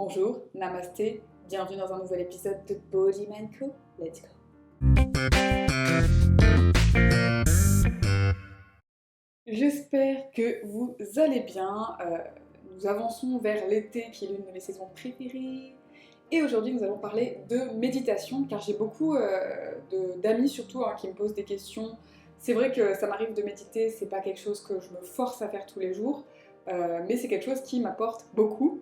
Bonjour, namasté, bienvenue dans un nouvel épisode de Body Mind Co. Let's go. J'espère que vous allez bien. Nous avançons vers l'été qui est l'une de mes saisons préférées. Et aujourd'hui nous allons parler de méditation car j'ai beaucoup d'amis surtout qui me posent des questions. C'est vrai que ça m'arrive de méditer, c'est pas quelque chose que je me force à faire tous les jours, mais c'est quelque chose qui m'apporte beaucoup.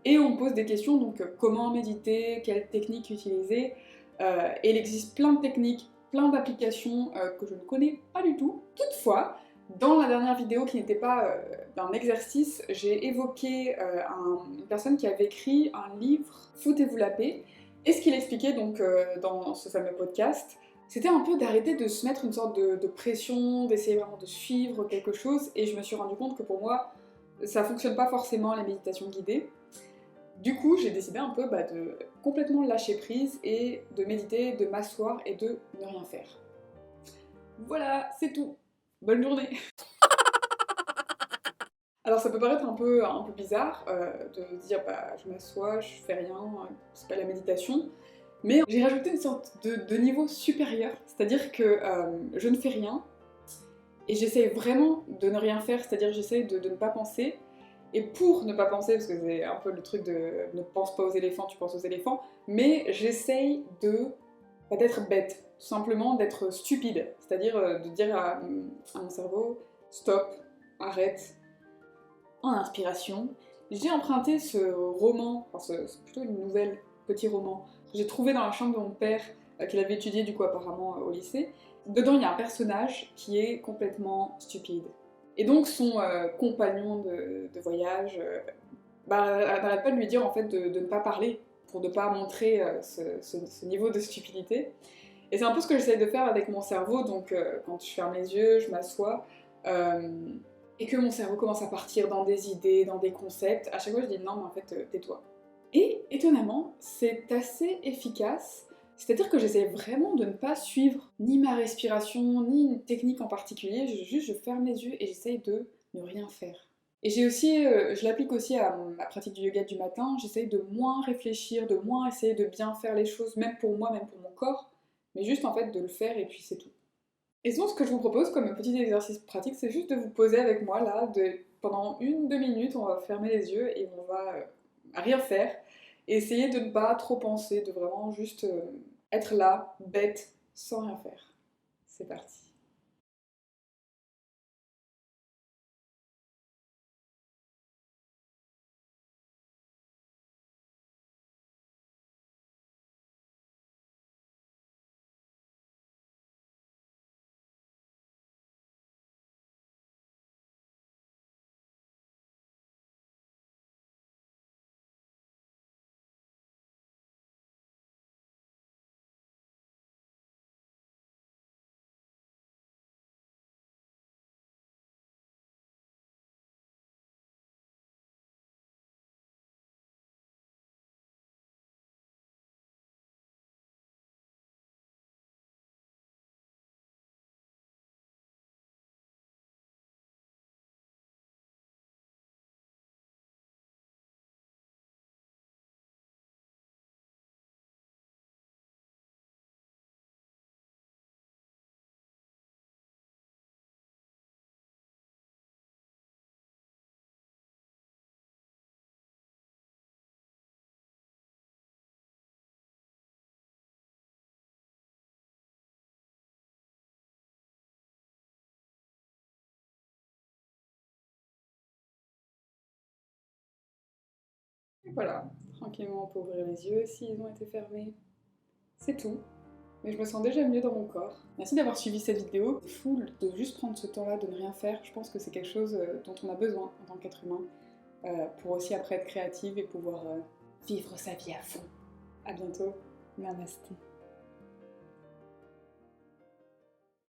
Et on me pose des questions, donc comment méditer, quelles techniques utiliser. Et il existe plein de techniques, plein d'applications que je ne connais pas du tout. Toutefois, dans la dernière vidéo qui n'était pas d'un exercice, j'ai évoqué une personne qui avait écrit un livre, Foutez-vous la paix. Et ce qu'il expliquait donc dans ce fameux podcast, c'était un peu d'arrêter de se mettre une sorte de pression, d'essayer vraiment de suivre quelque chose. Et je me suis rendu compte que pour moi, ça fonctionne pas forcément la méditation guidée. Du coup, j'ai décidé un peu de complètement lâcher prise et de méditer, de m'asseoir et de ne rien faire. Voilà, c'est tout. Bonne journée. Alors ça peut paraître un peu bizarre de dire je m'assois, je fais rien, c'est pas la méditation, mais j'ai rajouté une sorte de niveau supérieur, c'est-à-dire que je ne fais rien et j'essaie vraiment de ne rien faire, c'est-à-dire j'essaie de ne pas penser. Et pour ne pas penser, parce que c'est un peu le truc de ne pense pas aux éléphants, tu penses aux éléphants, mais j'essaye d'être bête, tout simplement d'être stupide, c'est-à-dire de dire à mon cerveau stop, arrête, en inspiration. J'ai emprunté ce roman, enfin c'est plutôt une nouvelle, petit roman, que j'ai trouvé dans la chambre de mon père, qu'il avait étudié du coup apparemment au lycée. Dedans il y a un personnage qui est complètement stupide. Et donc son compagnon de voyage n'arrête pas de lui dire en fait de ne pas parler, pour ne pas montrer ce niveau de stupidité. Et c'est un peu ce que j'essaye de faire avec mon cerveau, donc quand je ferme les yeux, je m'assois, et que mon cerveau commence à partir dans des idées, dans des concepts, à chaque fois je dis non mais en fait tais-toi. Et étonnamment, c'est assez efficace. C'est-à-dire que j'essaie vraiment de ne pas suivre ni ma respiration, ni une technique en particulier, je ferme les yeux et j'essaye de ne rien faire. Et j'ai aussi, je l'applique aussi à ma pratique du yoga du matin, j'essaye de moins réfléchir, de moins essayer de bien faire les choses, même pour moi, même pour mon corps, mais juste en fait de le faire et puis c'est tout. Et sinon ce que je vous propose comme petit exercice pratique, c'est juste de vous poser avec moi là, pendant 1-2 minutes, on va fermer les yeux et on va rien faire, et essayer de ne pas trop penser, de vraiment juste être là, bête, sans rien faire. C'est parti. Et voilà, tranquillement on peut ouvrir les yeux s'ils ont été fermés. C'est tout. Mais je me sens déjà mieux dans mon corps. Merci d'avoir suivi cette vidéo. C'est fou de juste prendre ce temps-là, de ne rien faire. Je pense que c'est quelque chose dont on a besoin en tant qu'être humain, pour aussi après être créative et pouvoir vivre sa vie à fond. À bientôt. Namasté.